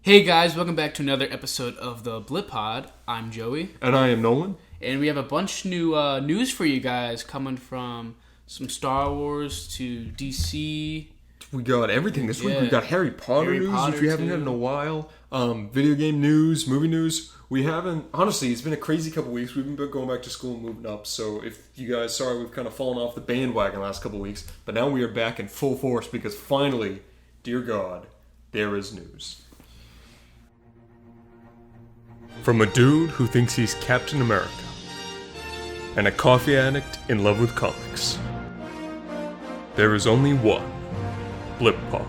Hey guys, welcome back to another episode of the Blip Pod. I'm Joey. And I am Nolan. And we have a bunch new news for you guys coming from some Star Wars to DC. We got everything this week. We got Harry Potter news, which we haven't had in a while. Video game news, movie news. We haven't, honestly, it's been a crazy couple weeks. We've been going back to school and moving up. So if you guys, sorry, we've kind of fallen off the bandwagon the last couple weeks. But now we are back in full force because finally, dear God, there is news. From a dude who thinks he's Captain America and a coffee addict in love with comics, there is only one Blip Pod.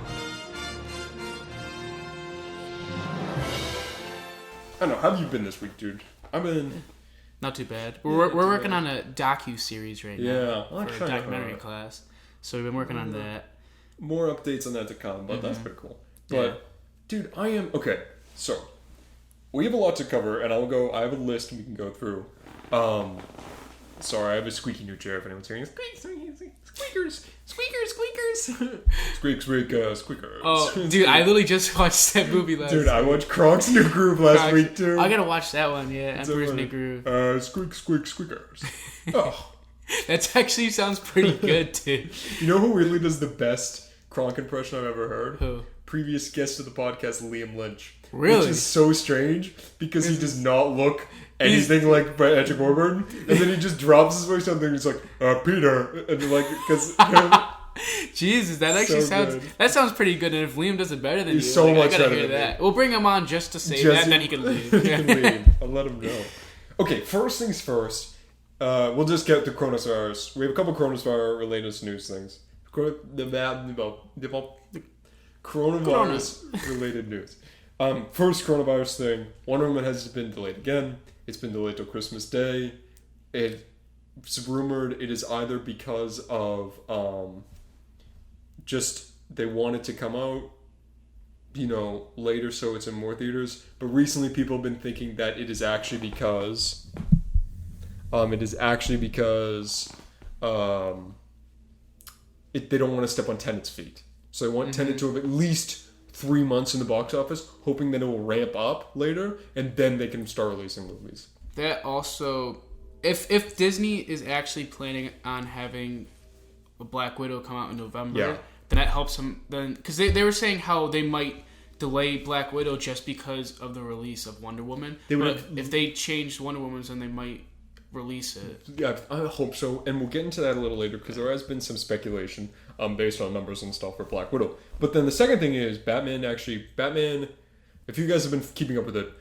I don't know, how have you been this week, dude? I've been... Not too bad. We're working on a docu-series right now for a documentary class. So we've been working on that. More updates on that to come, but that's pretty cool. But, dude, I am... Okay, so... We have a lot to cover, and I have a list we can go through. Sorry, I have a squeaky new chair if anyone's hearing it. Squeakers! Squeakers. Oh, dude, I literally just watched that movie last Dude, I watched Kronk's New Groove last week, too. I gotta watch that one, yeah. Emperor's New Groove. Squeakers. Oh. That actually sounds pretty good, dude. You know who really does the best Kronk impression I've ever heard? Who? Previous guest of the podcast, Liam Lynch. Really? Which is so strange because he does not look anything like Patrick Warburton, and then he just drops his voice on there and he's like, Peter, and like, because Jesus, that actually sounds pretty good. And if Liam does it better than he's so much I gotta better hear than that. me. We'll bring him on just to say that, then he can leave. He can leave. I'll let him know. Okay, first things first. We'll just get the coronavirus. We have a couple coronavirus related news things. Coronavirus related news. First coronavirus thing. Wonder Woman has been delayed again. It's been delayed till Christmas Day. It's rumored it is either because of just they want it to come out, later so it's in more theaters. But recently people have been thinking that it is actually because they don't want to step on Tenet's feet. So they want Tenet to have at least 3 months in the box office, hoping that it will ramp up later, and then they can start releasing movies. That also, if Disney is actually planning on having a Black Widow come out in November, then that helps them. Then because they were saying how they might delay Black Widow just because of the release of Wonder Woman. If they changed Wonder Woman, then they might release it. Yeah, I hope so, and we'll get into that a little later because there has been some speculation based on numbers and stuff for Black Widow. But then the second thing is Batman, if you guys have been keeping up with it,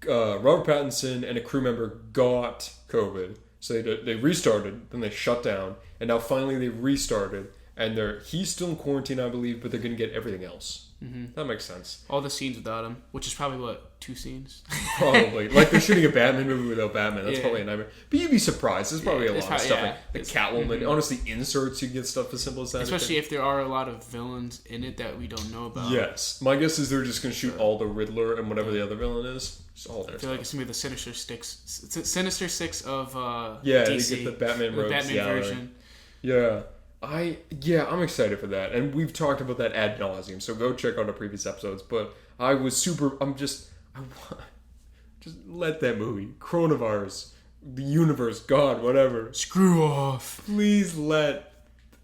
Robert Pattinson and a crew member got COVID, so they restarted, then they shut down, and now finally they restarted, and he's still in quarantine, I believe, but they're going to get everything else. That makes sense. All the scenes without him, which is probably, 2 scenes? Probably. Like, they're shooting a Batman movie without Batman. That's probably a nightmare. But you'd be surprised. There's probably a lot of stuff. Like the Catwoman. Honestly, inserts, you get stuff as simple as that. Especially if there are a lot of villains in it that we don't know about. Yes. My guess is they're just going to shoot all the Riddler and whatever the other villain is. Just all their I feel like it's going to be the Sinister Six of DC. They get the Batman rogues. The Batman version. Yeah. I'm excited for that. And we've talked about that ad nauseum, so go check out our previous episodes. But just let that movie, coronavirus, the universe, God, whatever. Screw off. Please let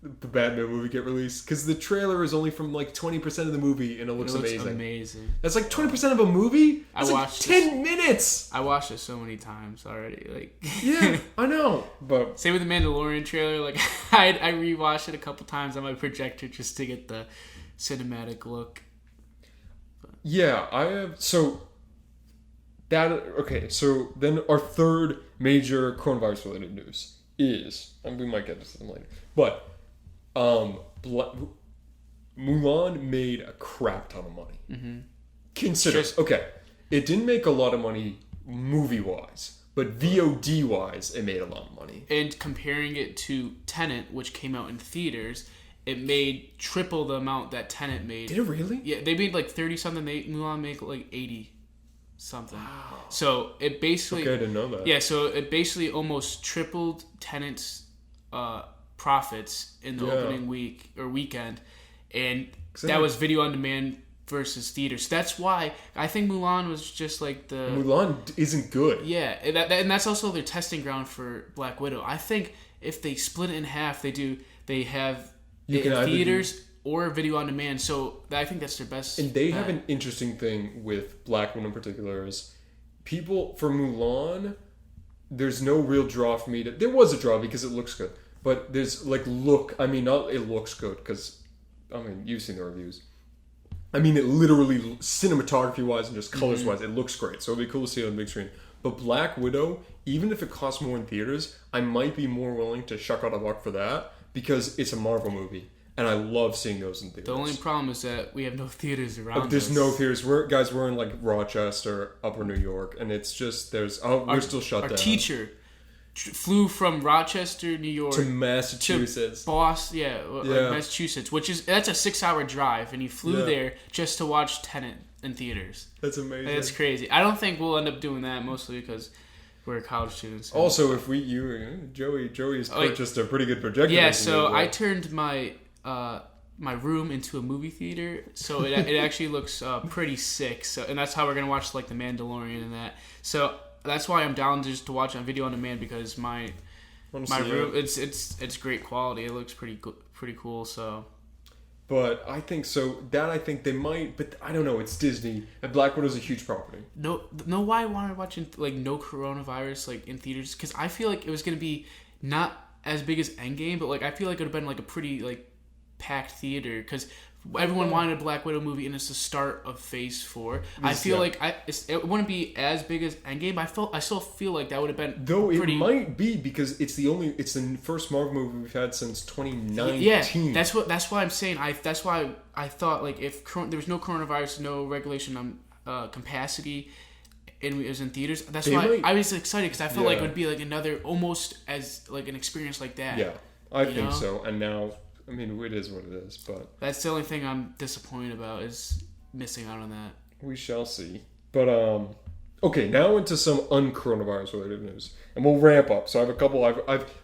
the Batman movie get released. Because the trailer is only from 20% of the movie, and it looks amazing. That's 20% of a movie? That's 10 minutes! I watched it so many times already. Yeah, I know. But same with the Mandalorian trailer. I rewatched it a couple times on my projector just to get the cinematic look. Yeah, I have... So then our third major coronavirus-related news is... And we might get to them later. But... Mulan made a crap ton of money. Consider, it didn't make a lot of money movie-wise, but VOD-wise, it made a lot of money. And comparing it to Tenet, which came out in theaters, it made triple the amount that Tenet made. Did it really? Yeah, they made 30-something. Mulan made 80-something. Wow. So it basically... Okay, I didn't know that. Yeah, so it basically almost tripled Tenet's profits in the opening week or weekend, and that was video on demand versus theaters. That's why I think Mulan was just like the... Mulan isn't good. Yeah, and that's also their testing ground for Black Widow. I think if they split it in half, they have it in theaters or video on demand. So I think that's their best. And they have an interesting thing with Black Widow in particular is people, for Mulan, there's no real draw for me. There was a draw because it looks good. But there's not it looks good because, you've seen the reviews. It literally, cinematography-wise and just colors-wise, it looks great. So it'd be cool to see it on the big screen. But Black Widow, even if it costs more in theaters, I might be more willing to shuck out a buck for that because it's a Marvel movie. And I love seeing those in theaters. The only problem is that we have no theaters around There's us. no theaters. We're in like Rochester, Upper New York, and it's just, we're still shut down. Our teacher flew from Rochester, New York to Massachusetts. To Boston, Massachusetts, that's a 6-hour drive, and he flew there just to watch Tenet in theaters. That's amazing. That's crazy. I don't think we'll end up doing that, mostly because we're college students. Also, if Joey's purchased a pretty good projector. Yeah, so I turned my room into a movie theater, so it actually looks pretty sick. So, and that's how we're gonna watch like The Mandalorian and that. So that's why I'm down just to watch on video on demand because my room it's great quality. It looks pretty cool. So, but I think so. That I think they might, but I don't know. It's Disney, and Black Widow's a huge property. No, why I wanted to watch no coronavirus like in theaters because I feel like it was gonna be not as big as Endgame, but like I feel like it would have been like a pretty like packed theater because everyone wanted a Black Widow movie and it's the start of Phase 4. I feel like it wouldn't be as big as Endgame. I still feel like that would have been it might be because it's the first Marvel movie we've had since 2019. Yeah, that's why I'm saying that's why I thought like if there was no coronavirus, no regulation on capacity, and it was in theaters. That's why I was excited because I felt like it would be like another almost as like an experience like that. Yeah, I think so. And now. It is what it is, but... That's the only thing I'm disappointed about, is missing out on that. We shall see. But, okay, now into some un-coronavirus related news. And we'll ramp up. So I have a couple...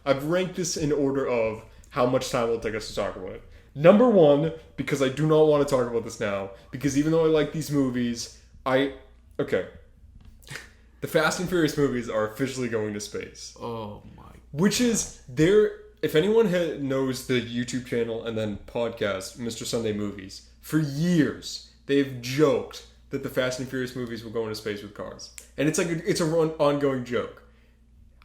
I've ranked this in order of how much time it'll take us to talk about it. Number 1, because I do not want to talk about this now, because even though I like these movies, okay. The Fast and Furious movies are officially going to space. Oh, my God. Which is... If anyone knows the YouTube channel and then podcast, Mr. Sunday Movies, for years, they've joked that the Fast and Furious movies will go into space with cars. And it's like it's an ongoing joke.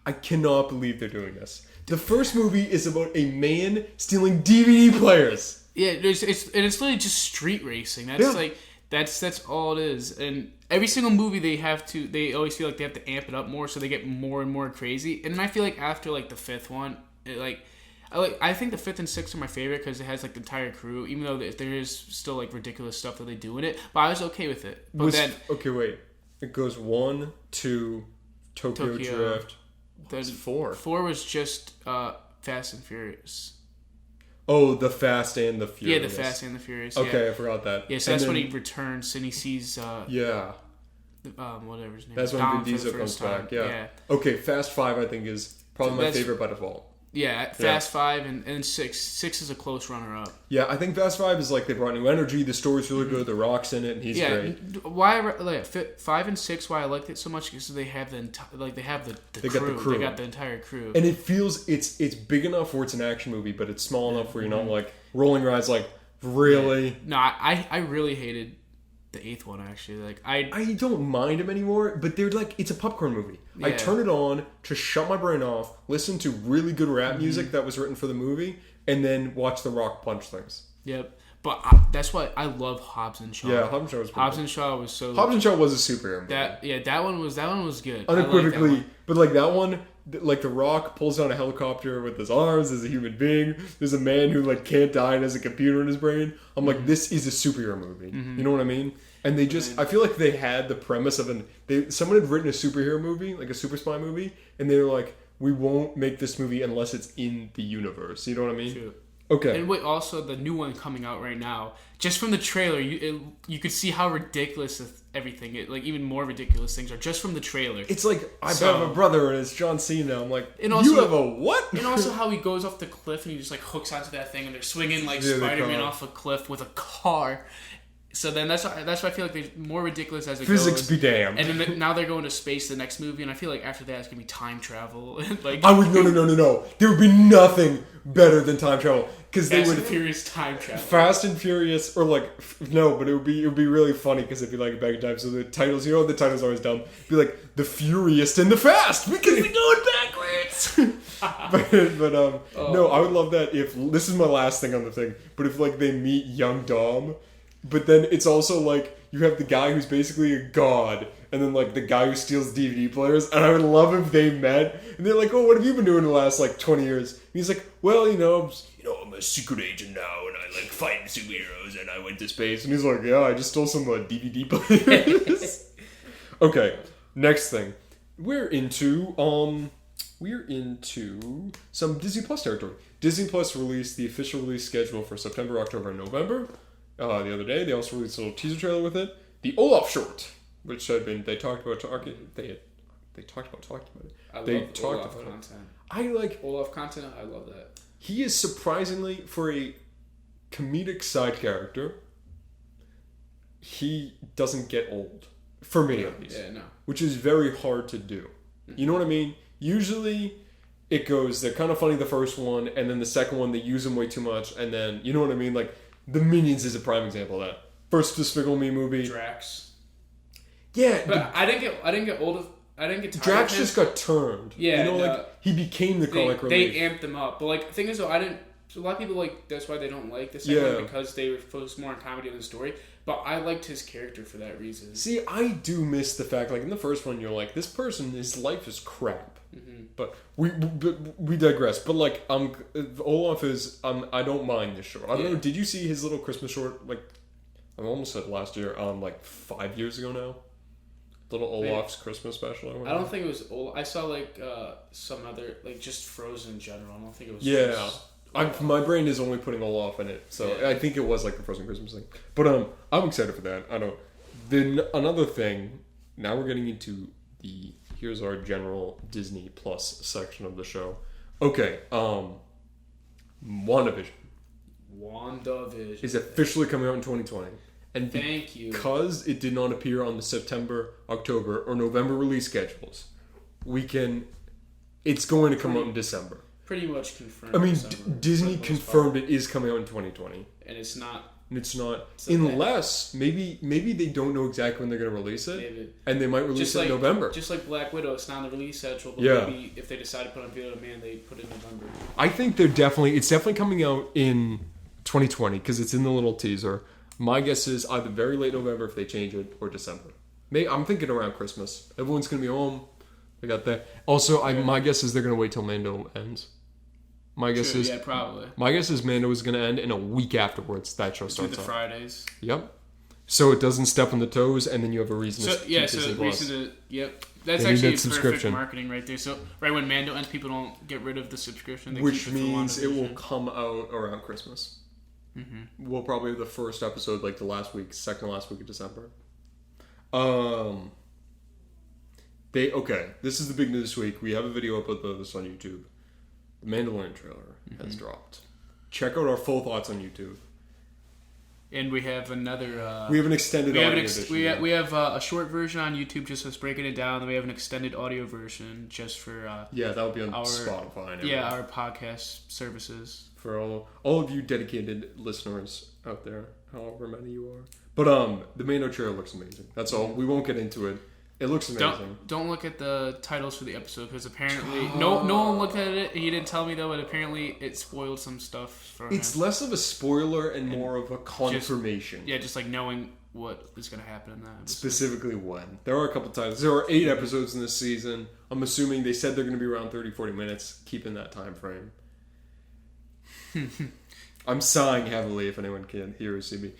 I cannot believe they're doing this. The first movie is about a man stealing DVD players. Yeah, it's literally just street racing. That's all it is. And every single movie they always feel like they have to amp it up more so they get more and more crazy. And then I feel like after like the 5th one, I think the 5th and 6th are my favorite because it has like the entire crew, even though there is still like ridiculous stuff that they do in it. But I was okay with it. But it goes 1, 2, Tokyo Drift. What's 4? 4 was just Fast and Furious. Oh, the Fast and the Furious. Yeah, the Fast and the Furious. Okay, yeah. I forgot that. Yeah, so that's when he returns and he sees. Whatever his name. That's when Vin Diesel comes back. Yeah. Okay, Fast 5 I think is probably my favorite by default. Yeah, Fast 5 and 6. 6 is a close runner-up. Yeah, I think Fast 5 is like they brought new energy. The story's really good. The Rock's in it, and he's great. Why 5 and 6? Why I liked it so much because they have the crew. Got the crew. They got the entire crew, and it feels it's big enough where it's an action movie, but it's small enough where you're not like rolling your eyes like really. No, I really hated the 8th one actually. Like I don't mind them anymore, but they're like it's a popcorn movie. Yeah. I turn it on to shut my brain off, listen to really good rap music that was written for the movie, and then watch The Rock punch things. Yep. But that's why I love Hobbs and Shaw. Yeah, Hobbs and Shaw was Hobbs and Shaw was so. Hobbs and Shaw was a superhero movie. That one was good. Unequivocally, one. But like that one, like The Rock pulls down a helicopter with his arms as a human being. There's a man who like can't die and has a computer in his brain. I'm like, this is a superhero movie. You know what I mean? And they just, I feel like they had the premise of someone had written a superhero movie, like a super spy movie, and they were like, we won't make this movie unless it's in the universe. You know what I mean? True. Okay. And wait, also the new one coming out right now, just from the trailer, you could see how ridiculous everything, even more ridiculous things are just from the trailer. It's like, I have a brother and it's John Cena. I'm like, and also, you have a what? And also how he goes off the cliff and he just like hooks onto that thing and they're swinging like Spider-Man off a cliff with a car. So then that's why I feel like they're more ridiculous as it Physics goes. be damned. And then now they're going to space the next movie, and I feel like after that it's gonna be time travel. Like No. There would be nothing better than time travel because they Fast would and Furious time travel. Fast and Furious or like no, but it would be really funny because it'd be like back in time. So the titles, the title's always dumb. It'd be like the Furious and the Fast because they're going backwards. No, I would love that if this is my last thing on the thing. But if like they meet young Dom, but then it's also like you have the guy who's basically a god, and then like the guy who steals DVD players, and I would love if they met, and they're like, "Oh, what have you been doing the last like 20 years?" And he's like, "Well, I'm a secret agent now, and I like fighting superheroes, and I went to space." And he's like, "Yeah, I just stole some DVD players." Okay, next thing, we're into some Disney Plus territory. Disney Plus released the official release schedule for September, October, and November. The other day, they also released a little teaser trailer with it. The Olaf short, which had been they talked about talking about it. I They love talked Olaf about it. content. I like Olaf content. I love that. he is surprisingly for a comedic side character. He doesn't get old for me at least. Yeah, no. Which is very hard to do. You know what I mean? Usually, it goes they're kind of funny the first one, and then the second one they use them way too much, and then you know what I mean? Like the Minions is a prime example of that. First Despicable Me movie. Drax. Yeah, But I didn't get old of. I didn't get tired Drax of him. just got turned. Yeah, like he became the comic relief. They amped them up, but like the thing is though, a lot of people like that's why they don't like the second one because they were focused more on comedy than the story. But I liked his character for that reason. See, I do miss the fact like in the first one you're like this person his life is crap. Mm-hmm. But we digress. But like Olaf is I don't mind this short. I don't know. Did you see his little Christmas short? Like I almost said last year. Like 5 years ago now. Little Olaf's Christmas special. Or whatever. I don't think it was Olaf. I saw like some other like just Frozen in general. I don't think it was. Yeah. My brain is only putting Olaf in it, so I think it was like the Frozen Christmas thing. But I'm excited for that. I don't. Then another thing. Now we're getting into here's our general Disney Plus section of the show. Okay. WandaVision is officially coming out in 2020, and thank you because it did not appear on the September, October, or November release schedules. It's going to come out in December. Pretty much confirmed. I mean, Disney confirmed it is coming out in 2020. And it's not. Unless maybe they don't know exactly when they're going to release it. Maybe. And they might release it in November. Just like Black Widow, it's not on the release schedule, but maybe if they decide to put on video on demand, they put it in November. I think it's definitely coming out in 2020 because it's in the little teaser. My guess is either very late November if they change it or December. I'm thinking around Christmas. Everyone's going to be home. They got that. Also, my guess is they're going to wait till Mando ends. My guess is probably. My guess is Mando is going to end, and a week afterwards that show starts. Do the Fridays. Yep. So it doesn't step on the toes, and then you have a reason to keep Disney Plus. Yep. That's actually perfect marketing right there. So right when Mando ends, people don't get rid of the subscription. Which means it will come out around Christmas. Mm-hmm. We'll probably have the first episode like second to last week of December. This is the big news this week. We have a video up about this on YouTube. The Mandalorian trailer has dropped. Check out our full thoughts on YouTube. And we have another. We have an extended audio edition. We have a short version on YouTube just us breaking it down. Then we have an extended audio version just for. That'll be on Spotify. And everything. Our podcast services for all of you dedicated listeners out there, however many you are. But the Mando trailer looks amazing. That's all. We won't get into it. It looks amazing. Don't look at the titles for the episode because apparently no one looked at it. He didn't tell me though, but apparently it spoiled some stuff for him. It's less of a spoiler and more of a confirmation. Just like knowing what is going to happen in that episode. Specifically when. There are a couple times. There are 8 episodes in this season. I'm assuming they said they're going to be around 30-40 minutes. Keep in that time frame. I'm sighing heavily if anyone can hear or see me.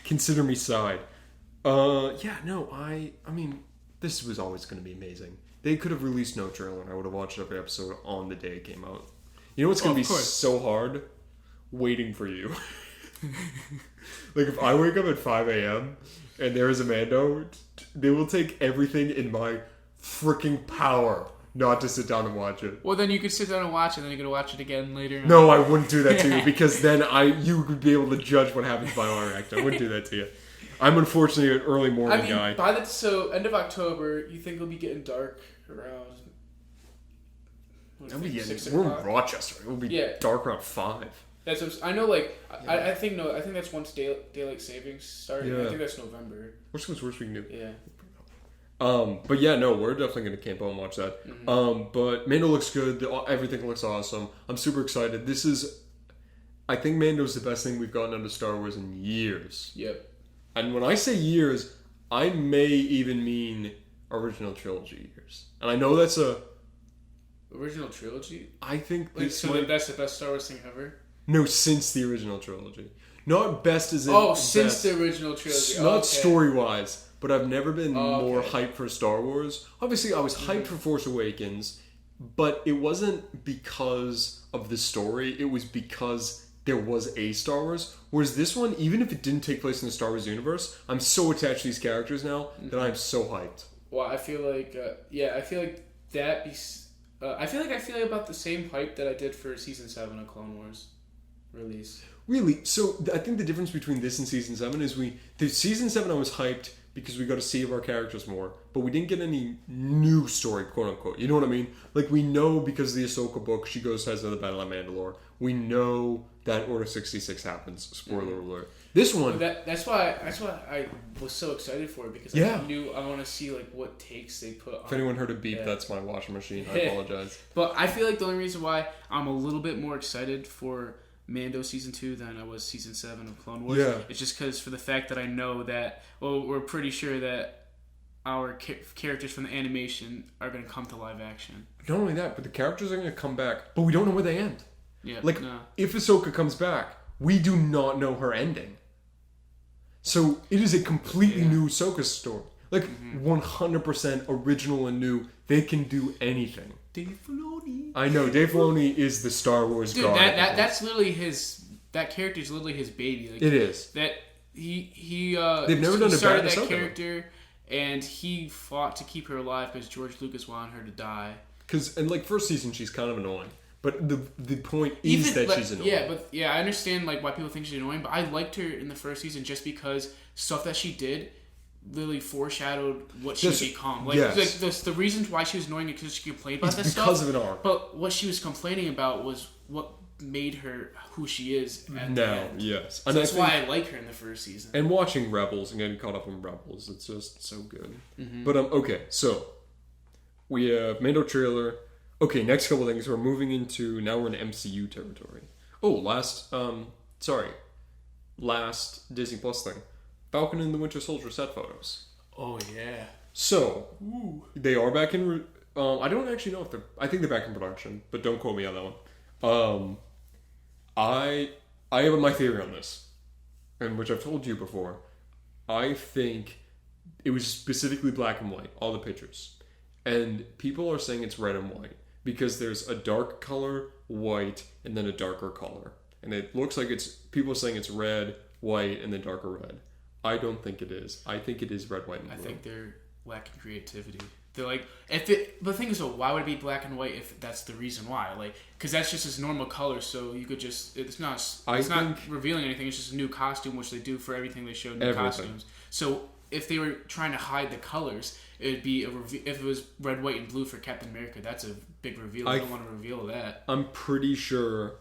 Consider me sighed. I mean, this was always going to be amazing. They could have released no trailer and I would have watched every episode on the day it came out. You know what's going to be so hard? Waiting for you. Like, if I wake up at 5 a.m. and there is a Mando, they will take everything in my freaking power not to sit down and watch it. Well, then you could sit down and watch it, and then you're going to watch it again later. No, I wouldn't do that to you, because then you would be able to judge what happens by my reaction. I wouldn't do that to you. I'm unfortunately an early morning guy. So end of October, you think it'll be getting dark around... We're in Rochester. It will be dark around 5. That's what I know. Like I think that's once daylight savings started. Yeah. I think that's November. Worst we can do. Yeah. But yeah, no, we're definitely gonna camp out and watch that. Mm-hmm. But Mando looks good. Everything looks awesome. I'm super excited. I think Mando's the best thing we've gotten out of Star Wars in years. Yep. And when I say years, I may even mean original trilogy years. And I know that's a original trilogy. I think that's the best Star Wars thing ever. No, since the original trilogy. Not best as in... since the original trilogy. Not story-wise, but I've never been more hyped for Star Wars. Obviously, I was hyped for Force Awakens, but it wasn't because of the story. It was because there was a Star Wars. Whereas this one, even if it didn't take place in the Star Wars universe, I'm so attached to these characters now that I'm so hyped. Well, I feel like... I feel like that... I feel about the same hype that I did for Season 7 of Clone Wars release. Really? So I think the difference between this and Season 7 is Season 7 I was hyped because we got to see of our characters more, but we didn't get any new story, quote unquote. You know what I mean? Like, we know because of the Ahsoka book, she has another battle on Mandalore. We know that Order 66 happens. Spoiler alert. This one... That's why I was so excited for it, because I knew I want to see like what takes they put on. If anyone heard a beep, that's my washing machine. I apologize. But I feel like the only reason why I'm a little bit more excited for Mando Season 2 than I was Season 7 of Clone Wars. Yeah. It's just because for the fact that I know that, we're pretty sure that our characters from the animation are going to come to live action. Not only that, but the characters are going to come back, but we don't know where they end. Yeah. If Ahsoka comes back, we do not know her ending. So it is a completely new Ahsoka story. 100% original and new. They can do anything. Dave Filoni. I know, Dave Filoni is the Star Wars god. That's literally that character is literally his baby. It is. That he they've never done started that character, and he fought to keep her alive because George Lucas wanted her to die. Because first season she's kind of annoying, but the point is that she's annoying. I understand why people think she's annoying, but I liked her in the first season just because stuff that she did literally foreshadowed what she would become. The reasons why she was annoying is because she complained about this stuff. Because of an arc. But what she was complaining about was what made her who she is at the end. Yes. So that's why I like her in the first season. And watching Rebels and getting caught up in Rebels, it's just so good. Mm-hmm. But okay, so we have Mando trailer. Okay, next couple things. We're moving into, now we're in MCU territory. Oh, last Disney Plus thing. Falcon and the Winter Soldier set photos. Oh, yeah. So, they are back in... I don't actually know if they're... I think they're back in production, but don't quote me on that one. I have my theory on this, and which I've told you before. I think it was specifically black and white, all the pictures. And people are saying it's red and white, because there's a dark color, white, and then a darker color. And it looks like people are saying it's red, white, and then darker red. I don't think it is. I think it is red, white, and blue. I think they're lacking creativity. They're like, the thing is, why would it be black and white if that's the reason why? Because that's just his normal color, so you could just, it's not revealing anything, it's just a new costume, which they do for everything they show, new costumes. So if they were trying to hide the colors, it would be if it was red, white, and blue for Captain America, that's a big reveal. I don't want to reveal that. I'm pretty sure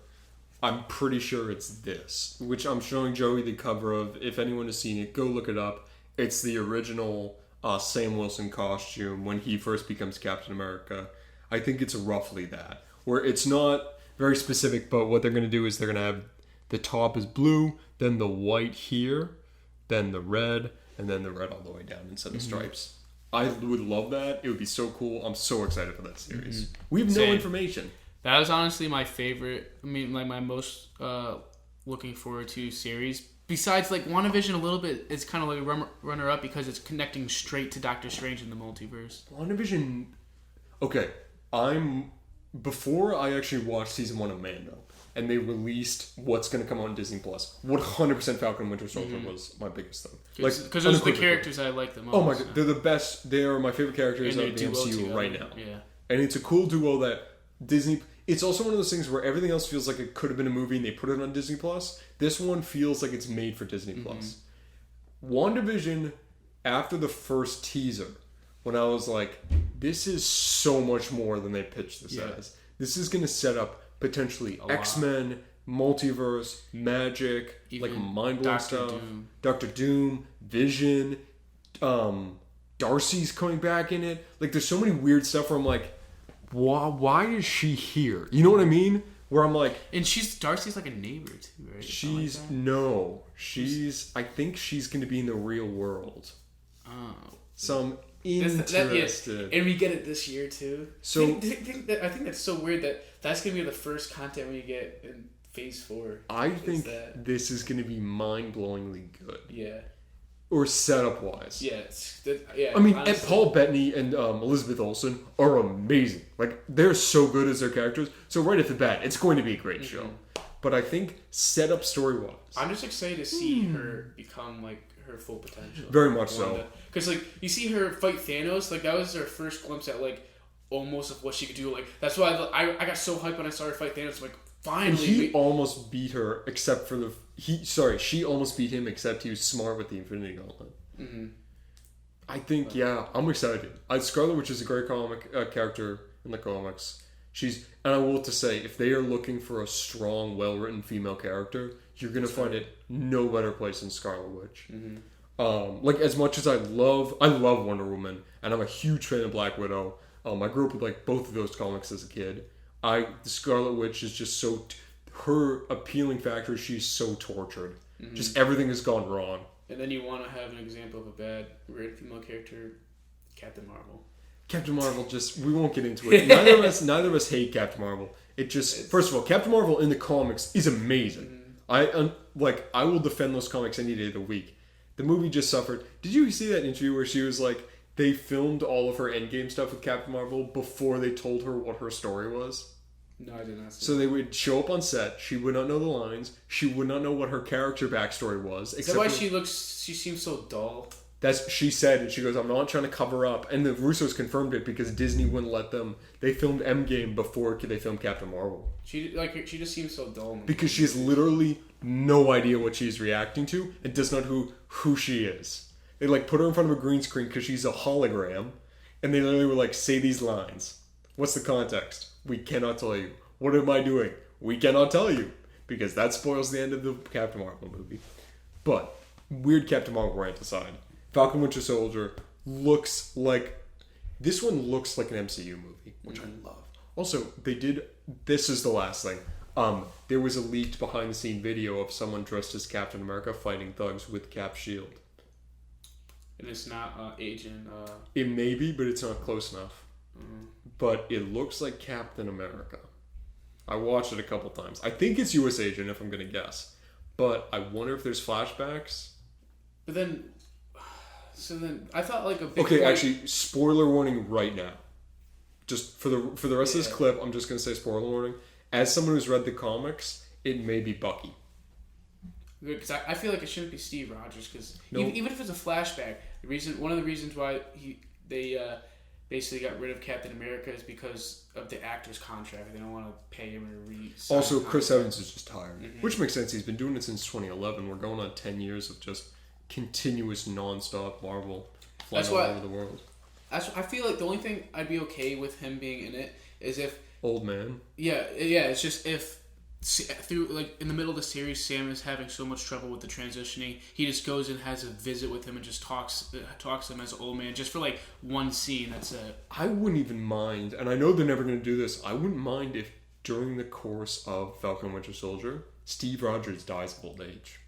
it's this, which I'm showing Joey the cover of. If anyone has seen it, go look it up. It's the original Sam Wilson costume when he first becomes Captain America. I think it's roughly that, where it's not very specific, but what they're going to do is they're going to have the top is blue, then the white here, then the red, and then the red all the way down instead of stripes. I would love that. It would be so cool. I'm so excited for that series. We have no information. That was honestly my favorite. I mean, my most looking forward to series. Besides, WandaVision a little bit, it's kind of like a runner-up because it's connecting straight to Doctor Strange in the multiverse. WandaVision... Okay, before I actually watched Season 1 of Mando, and they released what's going to come on Disney+, 100% Falcon and Winter Soldier was my biggest thing. Because those are the characters I like the most. Oh my god, they're the best. They are my favorite characters of the MCU right now. Yeah. And it's a cool duo that Disney... It's also one of those things where everything else feels like it could have been a movie and they put it on Disney Plus. This one feels like it's made for Disney Plus. WandaVision, after the first teaser, when I was like, this is so much more than they pitched this as. This is going to set up potentially X-Men, multiverse, magic, even like mind-blowing stuff. Doctor Doom, Vision, Darcy's coming back in it. Like, there's so many weird stuff where I'm like, why is she here? You know what I mean? Where I'm like... And Darcy's like a neighbor too, right? I think she's going to be in the real world. Oh. So I'm interested. And we get it this year too. So I think that's so weird that's going to be the first content we get in Phase 4. I think this is going to be mind-blowingly good. Yeah. Or setup-wise. Yeah. I mean, and Paul Bettany and Elizabeth Olsen are amazing. Like, they're so good as their characters. So right off the bat, it's going to be a great show. But I think setup story-wise... I'm just excited to see her become, like, her full potential. Very much so. Because, like, you see her fight Thanos, like, that was her first glimpse at, like, almost of what she could do. Like, that's why I got so hyped when I saw her fight Thanos. I'm like, finally. And he almost beat her, except for she almost beat him, except he was smart with the Infinity Gauntlet. Mm-hmm. I think, I'm excited. Scarlet Witch is a great comic character in the comics. And I will to say, if they are looking for a strong, well-written female character, you're going to find it no better place than Scarlet Witch. Mm-hmm. Like, as much as I love Wonder Woman, and I'm a huge fan of Black Widow. I grew up with, like, both of those comics as a kid. The Scarlet Witch is just so... her appealing factor is she's so tortured. Mm-hmm. Just everything has gone wrong. And then you want to have an example of a bad written female character, Captain Marvel. Captain Marvel we won't get into it. Neither of us hate Captain Marvel. First of all, Captain Marvel in the comics is amazing. Mm-hmm. I will defend those comics any day of the week. The movie just suffered. Did you see that interview where she was like, they filmed all of her Endgame stuff with Captain Marvel before they told her what her story was? No, I did not see So they would show up on set. She would not know the lines. She would not know what her character backstory was. Is that why she seems so dull? She said, and she goes, I'm not trying to cover up. And the Russos confirmed it because Disney wouldn't let them. They filmed Endgame before they filmed Captain Marvel. She just seems so dull. Because she has literally no idea what she's reacting to and does not know who she is. They put her in front of a green screen because she's a hologram. And they literally were like, say these lines. What's the context? We cannot tell you. What am I doing? We cannot tell you. Because that spoils the end of the Captain Marvel movie. But, weird Captain Marvel rant aside. Falcon Winter Soldier looks like... This one looks like an MCU movie, which I love. Also, this is the last thing. There was a leaked behind-the-scene video of someone dressed as Captain America fighting thugs with Cap's shield. And it's not Agent... It may be, but it's not close enough. Mm-hmm. But it looks like Captain America. I watched it a couple times. I think it's U.S. Agent, if I'm going to guess. But I wonder if there's flashbacks. But then... So then, I thought a big Okay, actually, spoiler warning right now. Just for the rest of this clip, I'm just going to say spoiler warning. As someone who's read the comics, it may be Bucky. Because I feel like it shouldn't be Steve Rogers. Because even if it's a flashback, one of the reasons why they basically got rid of Captain America is because of the actor's contract. They don't want to pay him or Also, Chris Evans is just tired, which makes sense. He's been doing it since 2011. We're going on 10 years of just continuous non-stop Marvel flying all over the world. I feel like the only thing I'd be okay with him being in it is if old man. Yeah. It's just if through in the middle of the series, Sam is having so much trouble with the transitioning. He just goes and has a visit with him and just talks to him as an old man, just for one scene. That's it. I wouldn't even mind, and I know they're never going to do this. I wouldn't mind if during the course of Falcon Winter Soldier, Steve Rogers dies of old age.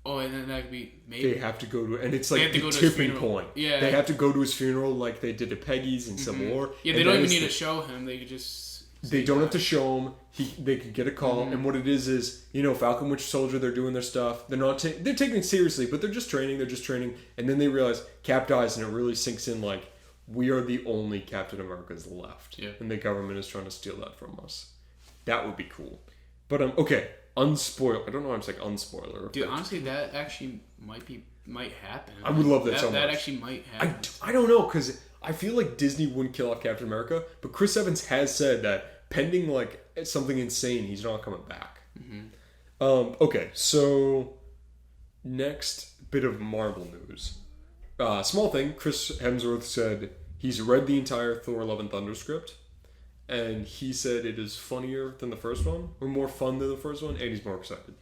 Oh, and then that could be maybe they have to go to, and it's the tipping point. Yeah, they have to go to his funeral like they did to Peggy's in Civil War. Yeah, they don't even need to show him. They could just. They don't have to show him. They could get a call, and what it is Falcon Winter Soldier. They're doing their stuff. They're not. They're taking it seriously, but they're just training. And then they realize Cap dies, and it really sinks in. We are the only Captain Americas left, and the government is trying to steal that from us. That would be cool. But okay. Unspoiler. I don't know why I'm saying unspoiler. Dude, honestly, that actually might happen. I would love that so much. That actually might happen. I don't know, because I feel like Disney wouldn't kill off Captain America, but Chris Evans has said that pending like something insane, he's not coming back. Okay, so next bit of Marvel news. Small thing, Chris Hemsworth said he's read the entire Thor Love and Thunder script, and he said it is funnier than the first one, or more fun than the first one, and he's more excited.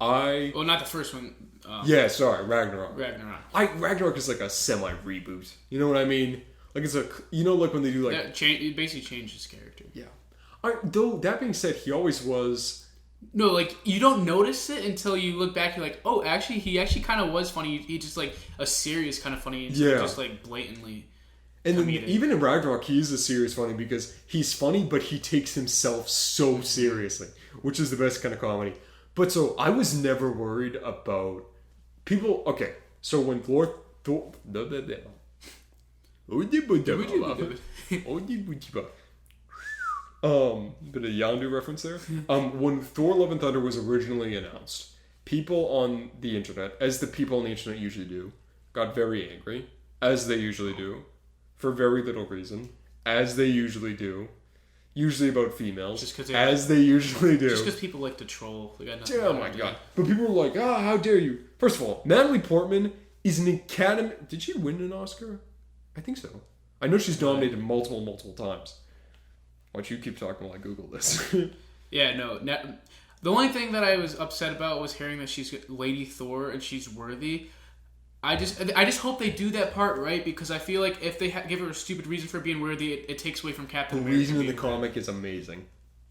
Well, not the first one. Ragnarok. Ragnarok. Ragnarok is like a semi-reboot. You know what I mean? Like it's a, you know, like when they do like... It basically changed his character. Yeah. Though, that being said, he always was... No, like, you don't notice it until you look back, you're like, oh, actually, he actually kind of was funny. He just, like, a serious kind of funny, just, like, blatantly and then, comedic. Even in Ragnarok, he's a serious funny because he's funny, but he takes himself so seriously, which is the best kind of comedy. But so, I was never worried about people... Okay, so when Thor bit of Yondu reference there. When Thor Love and Thunder was originally announced, people on the internet, as the people on the internet usually do, got very angry, as they usually do, for very little reason, as they usually do, usually about females, as they usually do. Just because people like to troll. Oh my god. But people were like, how dare you. First of all, Natalie Portman is an Academy... Did she win an Oscar? I think so. I know she's nominated multiple times. Why don't you keep talking while I Google this? Yeah, no. The only thing that I was upset about was hearing that she's Lady Thor and she's worthy. I just hope they do that part right, because I feel like if they give her a stupid reason for being worthy, it takes away from Captain America. The reason in the comic is amazing.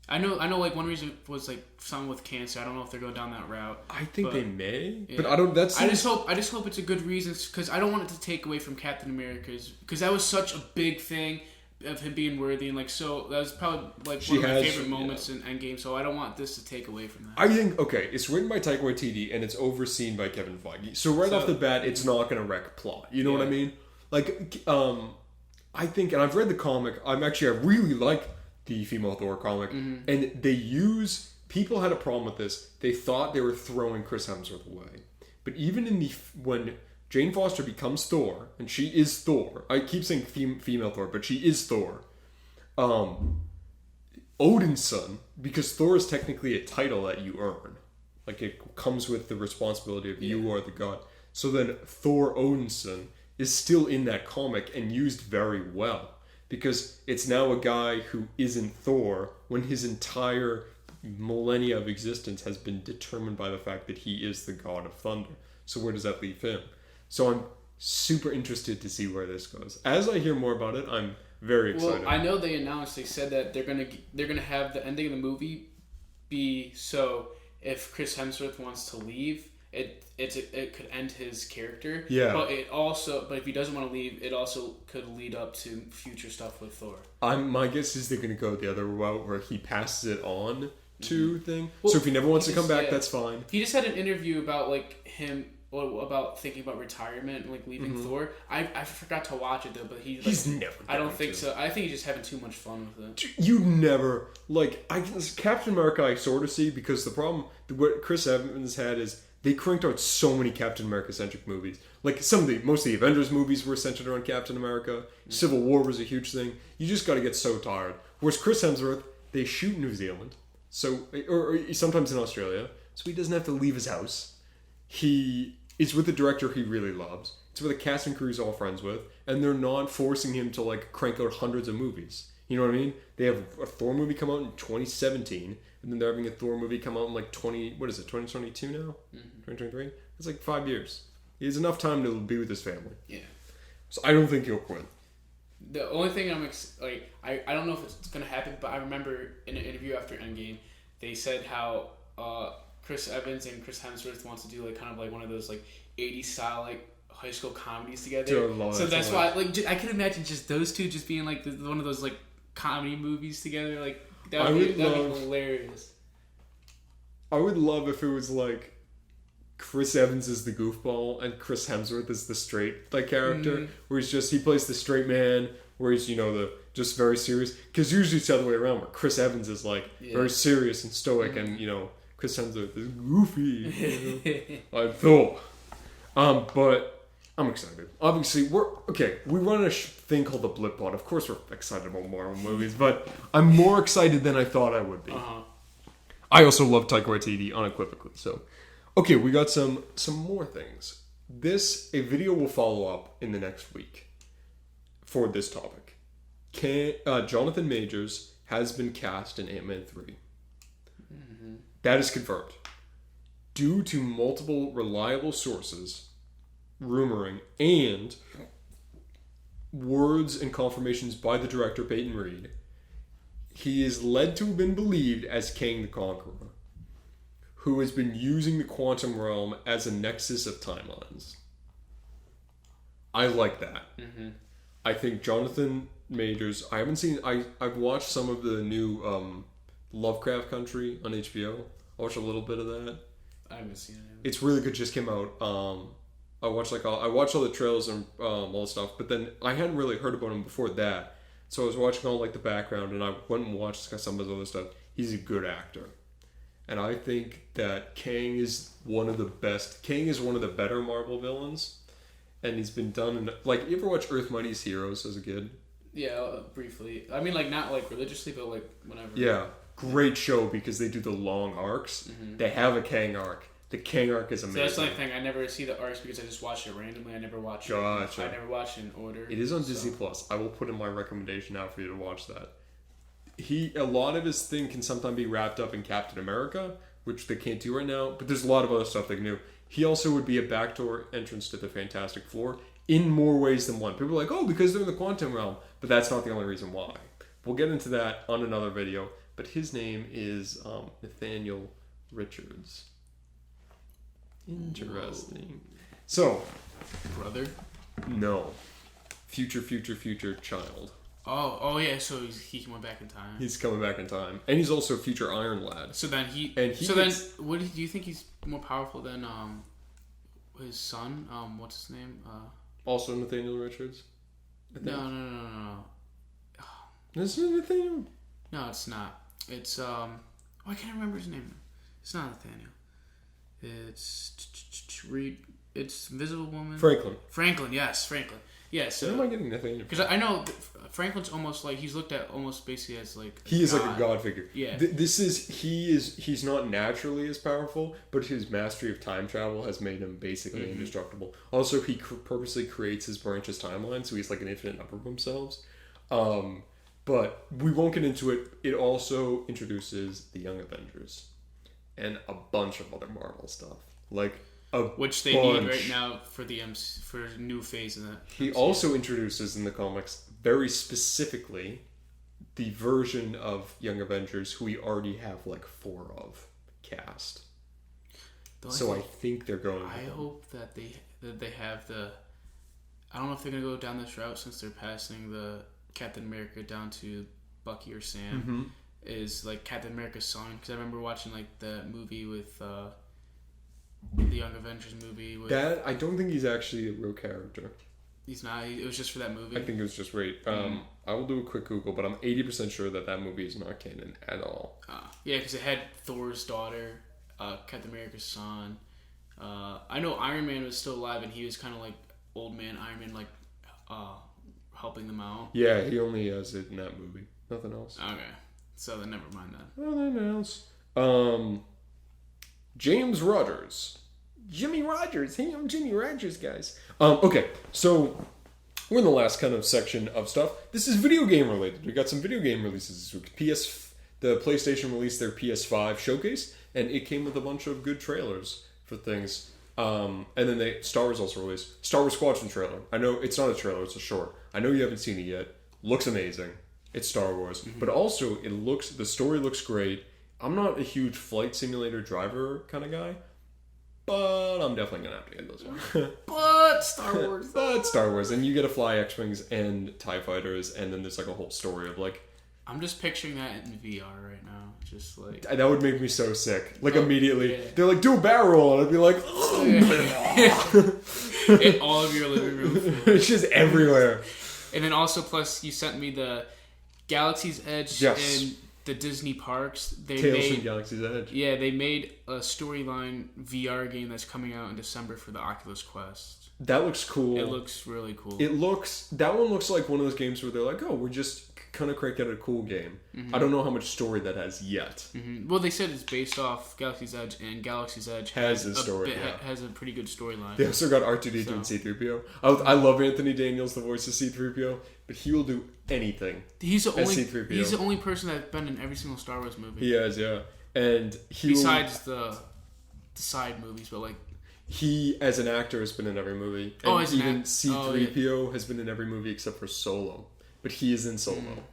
I know. Like one reason was like someone with cancer. I don't know if they're going down that route. I think they may, yeah. but I don't. I just hope it's a good reason, because I don't want it to take away from Captain America's, because that was such a big thing of him being worthy, and like, so that was probably like one of my favorite moments in Endgame. So I don't want this to take away from that. I think it's written by Taika Waititi and it's overseen by Kevin Feige. So off the bat, it's not going to wreck plot. You know what I mean? Like, I think, and I've read the comic. I really like the female Thor comic, and people had a problem with this. They thought they were throwing Chris Hemsworth away, but even when Jane Foster becomes Thor, and she is Thor. I keep saying female Thor, but she is Thor. Odin's son, because Thor is technically a title that you earn. Like, it comes with the responsibility of you are the god. So then Thor Odinson is still in that comic and used very well. Because it's now a guy who isn't Thor when his entire millennia of existence has been determined by the fact that he is the god of thunder. So where does that leave him? So I'm super interested to see where this goes. As I hear more about it, I'm very excited. Well, I know they said that they're gonna have the ending of the movie be so if Chris Hemsworth wants to leave, it could end his character. Yeah. But if he doesn't want to leave, it also could lead up to future stuff with Thor. My guess is they're gonna go the other route where he passes it on to thing. Well, so if he never wants to come back, that's fine. He just had an interview about like him. About thinking about retirement and like leaving Thor. I forgot to watch it though, but he's never. I don't think so. I think he's just having too much fun with it. You never Captain America. I sort of see, because the problem what Chris Evans had is they cranked out so many Captain America centric movies. Like most of the Avengers movies were centered around Captain America. Civil War was a huge thing. You just got to get so tired. Whereas Chris Hemsworth, they shoot in New Zealand, so or sometimes in Australia, so he doesn't have to leave his house. He is with a director he really loves. It's with a cast and crew he's all friends with, and they're not forcing him to like crank out hundreds of movies. You know what I mean? They have a Thor movie come out in 2017, and then they're having a Thor movie come out in like 2022 now? 2023? It's like 5 years. He has enough time to be with his family. Yeah. So I don't think he'll quit. The only thing I don't know if it's going to happen, but I remember in an interview after Endgame, they said how Chris Evans and Chris Hemsworth wants to do like kind of like one of those like 80s style like high school comedies together. So that's why I can imagine just those two just being like one of those like comedy movies together. Like that'd be hilarious. I would love if it was like Chris Evans is the goofball and Chris Hemsworth is the straight like character, where he plays the straight man, where he's the just very serious. Because usually it's the other way around, where Chris Evans is like very serious and stoic, and Chris Hemsworth is goofy. I thought. But I'm excited. Obviously, we run a thing called the Blip Pod. Of course, we're excited about Marvel movies, but I'm more excited than I thought I would be. I also love Taika Waititi unequivocally. So, okay, we got some more things. A video will follow up in the next week for this topic. Jonathan Majors has been cast in Ant-Man 3. Mm-hmm. That is confirmed. Due to multiple reliable sources rumoring and words and confirmations by the director Peyton Reed, he is led to have been believed as Kang the Conqueror, who has been using the quantum realm as a nexus of timelines. I like that. Mm-hmm. I think Jonathan Majors. I haven't seen. I've watched some of the new Lovecraft Country on HBO. I watched a little bit of that. I haven't seen it. It's really good. Just came out. I watched all the trailers and all the stuff, but then I hadn't really heard about him before that. So I was watching all like the background, and I went and watched some of his other stuff. He's a good actor, and I think that Kang is one of the best. Kang is one of the better Marvel villains, and he's been done in like. You ever watch Earth Mightiest Heroes as a kid? Yeah, briefly. I mean, like not like religiously, but like whenever. Yeah, great show because they do the long arcs. Mm-hmm. They have a Kang arc. The Kang arc is amazing. So that's the thing. I never see the arcs because I just watch it randomly. I never watch it. I never watch it in order. It is on Disney Plus. I will put in my recommendation now for you to watch that. A lot of his thing can sometimes be wrapped up in Captain America, which they can't do right now. But there's a lot of other stuff they can do. He also would be a backdoor entrance to the Fantastic Four in more ways than one. People are like, oh, because they're in the quantum realm. But that's not the only reason why. We'll get into that on another video. But his name is Nathaniel Richards. Interesting. Whoa. So, brother? No. Future child. Oh yeah. So he went back in time. He's coming back in time, and he's also a future Iron Lad. So then what do you think he's more powerful than his son? What's his name? Also Nathaniel Richards. No. This is Nathaniel. No, it's not. It's I can't remember his name. It's not Nathaniel. It's Invisible Woman. Franklin, yes, Franklin. Yeah, so... Why am I getting Nathaniel? Because I know Franklin's almost like... He's looked at almost basically as like... He is like a god figure. Yeah. He's not naturally as powerful, but his mastery of time travel has made him basically indestructible. Also, he purposely creates his branches timeline, so he's like an infinite number of themselves. But we won't get into it. It also introduces the Young Avengers. And a bunch of other Marvel stuff, which they need right now for for a new phase in that. He also introduces in the comics very specifically the version of Young Avengers who we already have like 4 of cast. So I think they're going. I hope that they have the. I don't know if they're gonna go down this route since they're passing the Captain America down to Bucky or Sam. Mm-hmm. Is like Captain America's son, because I remember watching like the movie with the Young Avengers movie with that. I don't think he's actually a real character. He's not. It was just for that movie. I think it was just right. I will do a quick Google, but I'm 80% sure that movie is not canon at all. Yeah, because it had Thor's daughter, Captain America's son. I know Iron Man was still alive, and he was kind of like old man Iron Man, like helping them out. Yeah, he only has it in that movie. Nothing else. Okay. So then never mind that. Nothing else. James Rogers. Jimmy Rogers. Hey, I'm Jimmy Rogers, guys. Okay, so we're in the last kind of section of stuff. This is video game related. We got some video game releases this week. The PlayStation released their PS5 showcase, and it came with a bunch of good trailers for things. And then Star Wars also released. Star Wars Squadron trailer. I know it's not a trailer, it's a short. I know you haven't seen it yet. Looks amazing. It's Star Wars. Mm-hmm. But also, the story looks great. I'm not a huge flight simulator driver kind of guy, but I'm definitely going to have to get this one. But Star Wars. And you get to fly X-Wings and TIE Fighters, and then there's like a whole story of like... I'm just picturing that in VR right now. Just like... That would make me so sick. Like immediately. Yeah. They're like, do a barrel roll. And I'd be like... In all of your living room. It's just everywhere. And then also, plus, you sent me the... Galaxy's Edge and the Disney parks. Tales from Galaxy's Edge. Yeah, they made a storyline VR game that's coming out in December for the Oculus Quest. That looks cool. It looks really cool. That one looks like one of those games where they're like, oh, we're just kind of cranking out a cool game. I don't know how much story that has yet. Well, they said it's based off Galaxy's Edge, and Galaxy's Edge has a story. Has a pretty good storyline. They also got R2-D2 and C-3PO. I love Anthony Daniels, the voice of C-3PO, but he will do anything. He's the C-3PO. He's the only person that's been in every single Star Wars movie. He has, yeah. And besides the side movies, but like. He, as an actor, has been in every movie. And even C-3PO has been in every movie except for Solo. But he is in Solo.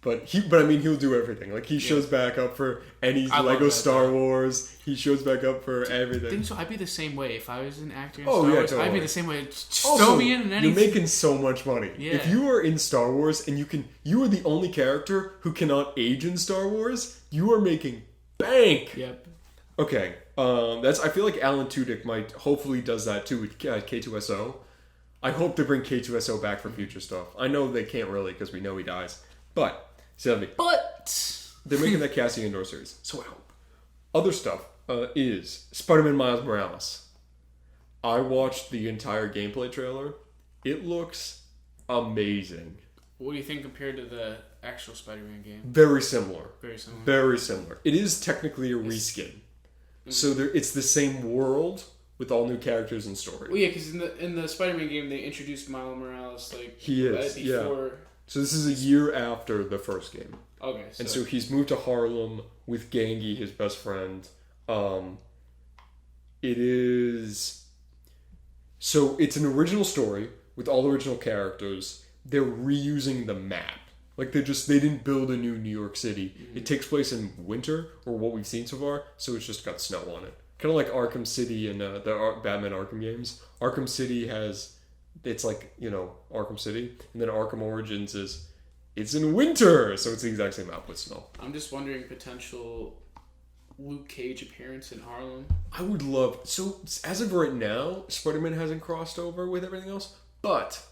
But I mean, he'll do everything. Like, he shows back up for any Lego Star Wars. He shows back up for everything. I think so. I'd be the same way. If I was an actor in Star Wars, totally. I'd be the same way. Just throw me in anything. You're making so much money. Yeah. If you are in Star Wars and you are the only character who cannot age in Star Wars, you are making bank. Yep. Okay. I feel like Alan Tudyk hopefully does that too with K2SO. I hope they bring K2SO back for future stuff. I know they can't really because we know he dies. But they're making that Cassian Andor series, so I hope. Other stuff is Spider-Man Miles Morales. I watched the entire gameplay trailer. It looks amazing. What do you think compared to the actual Spider-Man game? Very similar. Very similar. Very similar. It is technically a reskin. So it's the same world with all new characters and story. Well, yeah, because in the Spider-Man game they introduced Miles Morales he is before. Yeah. So this is a year after the first game. Okay. And so he's moved to Harlem with Gangy, his best friend. It's an original story with all original characters. They're reusing the map. Like, they didn't build a new New York City. Mm-hmm. It takes place in winter, or what we've seen so far, so it's just got snow on it. Kind of like Arkham City and the Batman Arkham games. Arkham City it's like, Arkham City, and then Arkham Origins it's in winter, so it's the exact same map with snow. I'm just wondering potential Luke Cage appearance in Harlem. I would love... So, as of right now, Spider-Man hasn't crossed over with everything else, but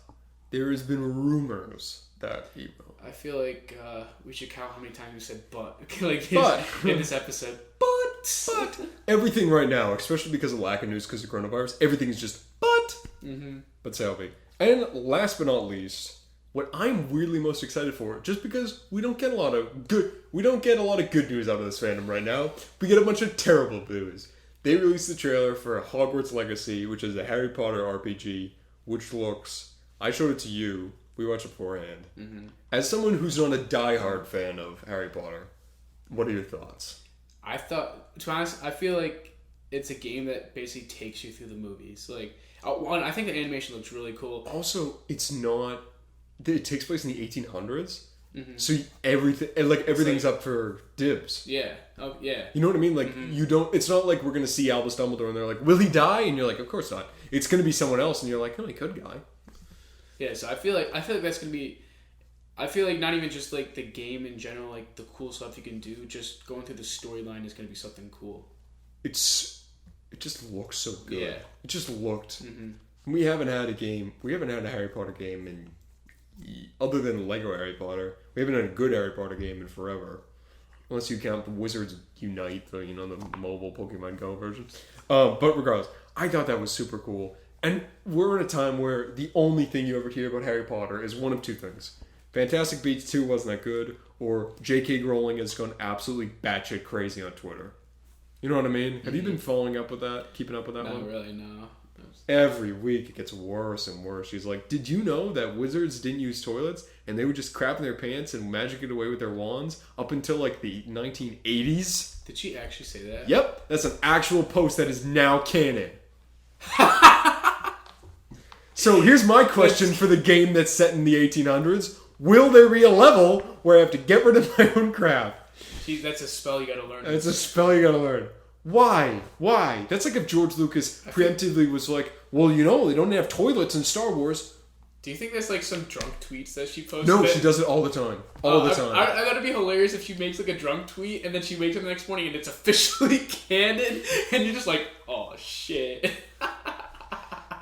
there has been rumors that he will. I feel like we should count how many times we said "but" in this episode. But everything right now, especially because of lack of news because of coronavirus, everything is just but. Mm-hmm. But Selby. And last but not least, what I'm weirdly most excited for, just because we don't get a lot of good news out of this fandom right now. We get a bunch of terrible news. They released the trailer for Hogwarts Legacy, which is a Harry Potter RPG, which looks... I showed it to you. We watched it beforehand. Mm-hmm. As someone who's not a diehard fan of Harry Potter, what are your thoughts? To be honest, I feel like it's a game that basically takes you through the movies. Like, I think the animation looks really cool. Also, it takes place in the 1800s. Mm-hmm. So everything's up for dibs. Yeah. Oh, yeah. You know what I mean? Like, it's not like we're going to see Albus Dumbledore and they're like, will he die? And you're like, of course not. It's going to be someone else and you're like, oh, he could die. Yeah, so I feel like that's going to be... I feel like not even just like the game in general, like the cool stuff you can do, just going through the storyline is going to be something cool. It just looks so good. Yeah. It just looked... Mm-hmm. We haven't had a Harry Potter game other than Lego Harry Potter. We haven't had a good Harry Potter game in forever. Unless you count the Wizards Unite, the mobile Pokemon Go version. But regardless, I thought that was super cool. And we're in a time where the only thing you ever hear about Harry Potter is one of two things. Fantastic Beasts 2 wasn't that good, or J.K. Rowling has gone absolutely batshit crazy on Twitter. You know what I mean? Have you been following up with that? Keeping up with that one? Not really, no. Every week it gets worse and worse. She's like, did you know that wizards didn't use toilets and they would just crap in their pants and magic it away with their wands up until like the 1980s? Did she actually say that? Yep. That's an actual post that is now canon. So here's my question for the game that's set in the 1800s. Will there be a level where I have to get rid of my own crap? That's a spell you gotta learn. That's a spell you gotta learn. Why? That's like if George Lucas preemptively was like, well, they don't have toilets in Star Wars. Do you think there's like some drunk tweets that she posts? No, she does it all the time. All the time. I thought it'd be hilarious if she makes like a drunk tweet and then she wakes up the next morning and it's officially canon and you're just like, oh shit.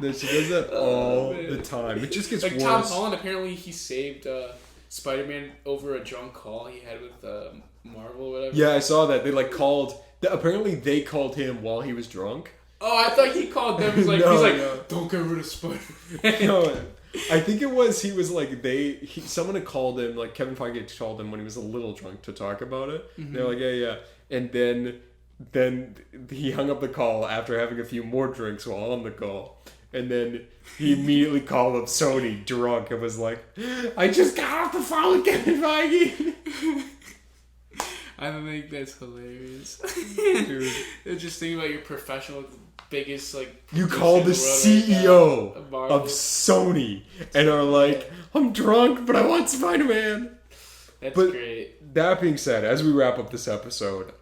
No, she does that all the time. It just gets worse. Tom Holland, apparently he saved Spider-Man over a drunk call he had with Marvel or whatever. Yeah, I saw that. They called... Apparently they called him while he was drunk. Oh, I thought he called them. He's like, don't get rid of Spider-Man. No, I think it was, he was like, someone had called him, like Kevin Feige had called him when he was a little drunk to talk about it. Mm-hmm. They're like, yeah. And then he hung up the call after having a few more drinks while on the call. And then he immediately called up Sony drunk and was like, I just got off the phone with Kevin Feige. I think that's hilarious. Dude. Just thinking about your professional, biggest, like... You call the CEO of Sony and are like, I'm drunk, but I want Spider-Man. That's great. That being said, as we wrap up this episode,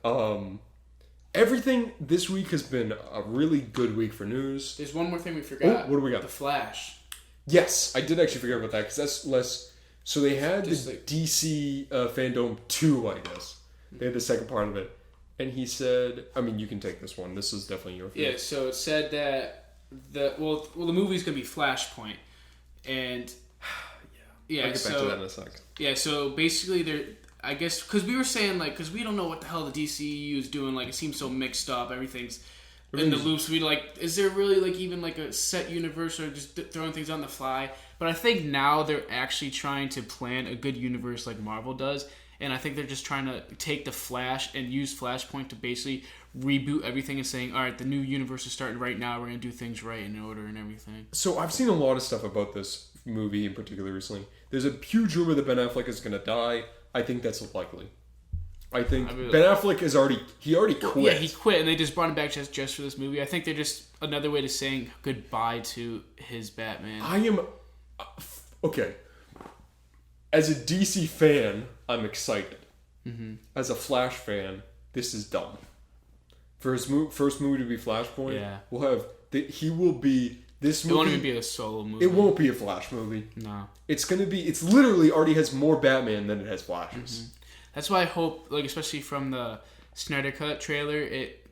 everything this week has been a really good week for news. There's one more thing we forgot. Oh, what do we got? The Flash. Yes, I did actually forget about that because that's less... So they had the DC Fandom 2, I guess. They had the second part of it. And he said... I mean, you can take this one. This is definitely your field. Yeah, so it said that... the movie's going to be Flashpoint. And... Yeah, I'll get back to that in a sec. Yeah, so basically they're... I guess... Because we were saying, like... Because we don't know what the hell the DCEU is doing. Like, it seems so mixed up. Everything's in the loops. We like... Is there really, like, even, like, a set universe or just throwing things on the fly? But I think now they're actually trying to plan a good universe like Marvel does. And I think they're just trying to take the Flash and use Flashpoint to basically reboot everything and saying, all right, the new universe is starting right now. We're going to do things right in order and everything. So I've seen a lot of stuff about this movie in particular recently. There's a huge rumor that Ben Affleck is going to die. I think that's likely. I think Ben Affleck is already quit. Yeah, he quit and they just brought him back just for this movie. I think they're just another way to saying goodbye to his Batman. I am... Okay. As a DC fan, I'm excited. Mm-hmm. As a Flash fan, this is dumb. For his first movie to be Flashpoint, we'll have... he will be... This movie... It won't even be a solo movie. It won't be a Flash movie. No. It's going to be... It's literally already has more Batman than it has Flashes. Mm-hmm. That's why I hope, like, especially from the Snyder Cut trailer, it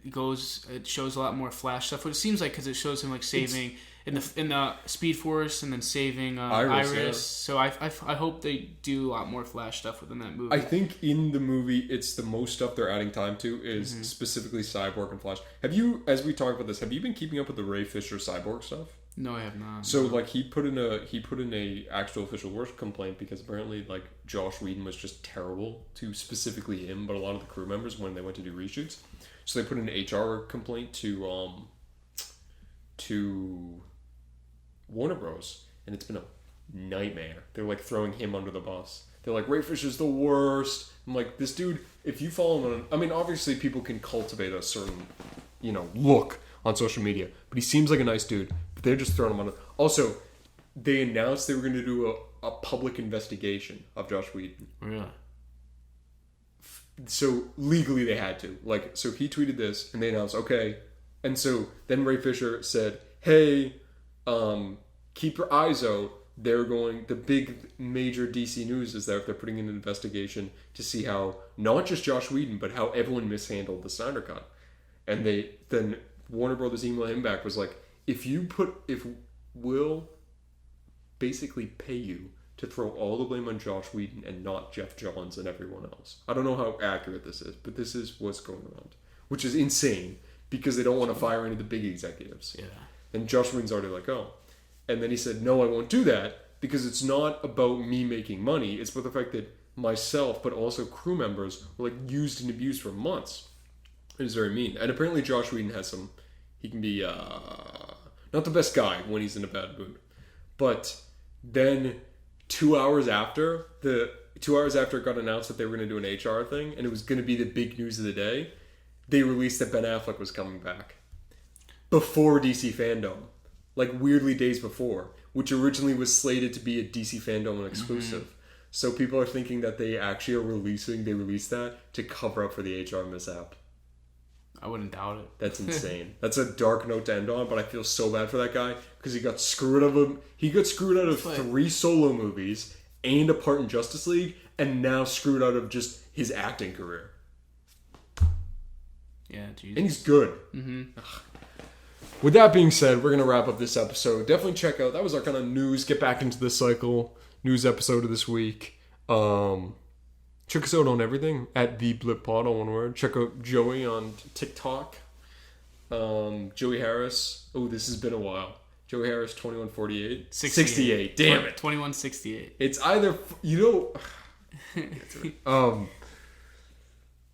shows a lot more Flash stuff. What it seems like, because it shows him, like, saving... In the Speed Force and then saving Iris. Yeah. So I hope they do a lot more Flash stuff within that movie. I think in the movie, it's the most stuff they're adding time to is specifically Cyborg and Flash. Have you, as we talk about this, have you been keeping up with the Ray Fisher Cyborg stuff? No, I have not. So like he put in a actual official work complaint because apparently like Josh Whedon was just terrible to specifically him, but a lot of the crew members when they went to do reshoots. So they put in an HR complaint to Warner Bros. And it's been a nightmare. They're like throwing him under the bus. They're like, Ray Fisher's the worst. I'm like, this dude, if you follow him on... I mean, obviously people can cultivate a certain, look on social media. But he seems like a nice dude. But they're just throwing him under... Also, they announced they were going to do a public investigation of Josh Whedon. Really? So, legally they had to. Like, so he tweeted this, and they announced, okay. And so, then Ray Fisher said, hey... keep your eyes out. The big major DC news is that they're putting in an investigation to see how not just Josh Whedon, but how everyone mishandled the Snyder Cut. And then Warner Brothers emailed him back was like, if we'll basically pay you to throw all the blame on Josh Whedon and not Jeff Johns and everyone else. I don't know how accurate this is, but this is what's going around, which is insane because they don't want to fire any of the big executives. Yeah. And Josh Whedon's already like, oh. And then he said, no, I won't do that because it's not about me making money. It's about the fact that myself, but also crew members, were like used and abused for months. It was very mean. And apparently Josh Whedon has he can be not the best guy when he's in a bad mood. But then 2 hours after it got announced that they were going to do an HR thing, and it was going to be the big news of the day, they released that Ben Affleck was coming back. Before DC Fandom. Like weirdly days before. Which originally was slated to be a DC Fandom exclusive. Mm-hmm. So people are thinking that they actually they released that to cover up for the HR mishap. I wouldn't doubt it. That's insane. That's a dark note to end on, but I feel so bad for that guy because he got screwed out of 3 solo movies and a part in Justice League and now screwed out of just his acting career. Yeah, Jesus. And he's good. Mm-hmm. With that being said, we're going to wrap up this episode. Definitely check out, that was our kind of news, get back into the cycle, news episode of this week. Check us out on everything, at the Blip Pod, all one word. Check out Joey on TikTok. Joey Harris. Oh, this has been a while. Joey Harris, 2148. 68. Damn it. 2168. It's either,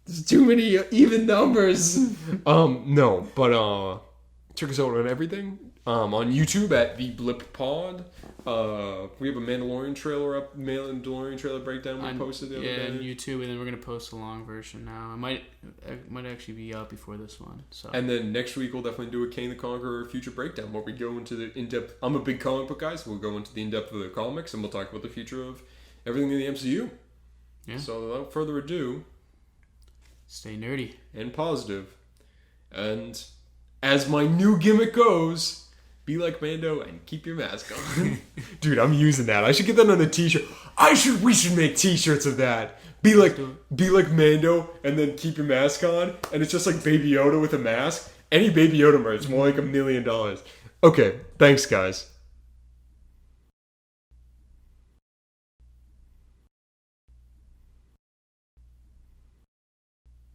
there's too many even numbers. No, but check us out on everything. On YouTube at the Blip Pod. We have a Mandalorian trailer breakdown we posted the other day. On YouTube, and then we're gonna post a long version now. It might actually be out before this one. So. And then next week we'll definitely do a Kang the Conqueror future breakdown where we go into the in-depth. I'm a big comic book guy, so we'll go into the in-depth of the comics and we'll talk about the future of everything in the MCU. Yeah. So without further ado, stay nerdy and positive, and as my new gimmick goes. Be like Mando and keep your mask on. Dude, I'm using that. I should get that on a t-shirt. We should make t-shirts of that. Be like Mando and then keep your mask on. And it's just like Baby Yoda with a mask. Any Baby Yoda merch, more like $1 million. Okay, thanks guys.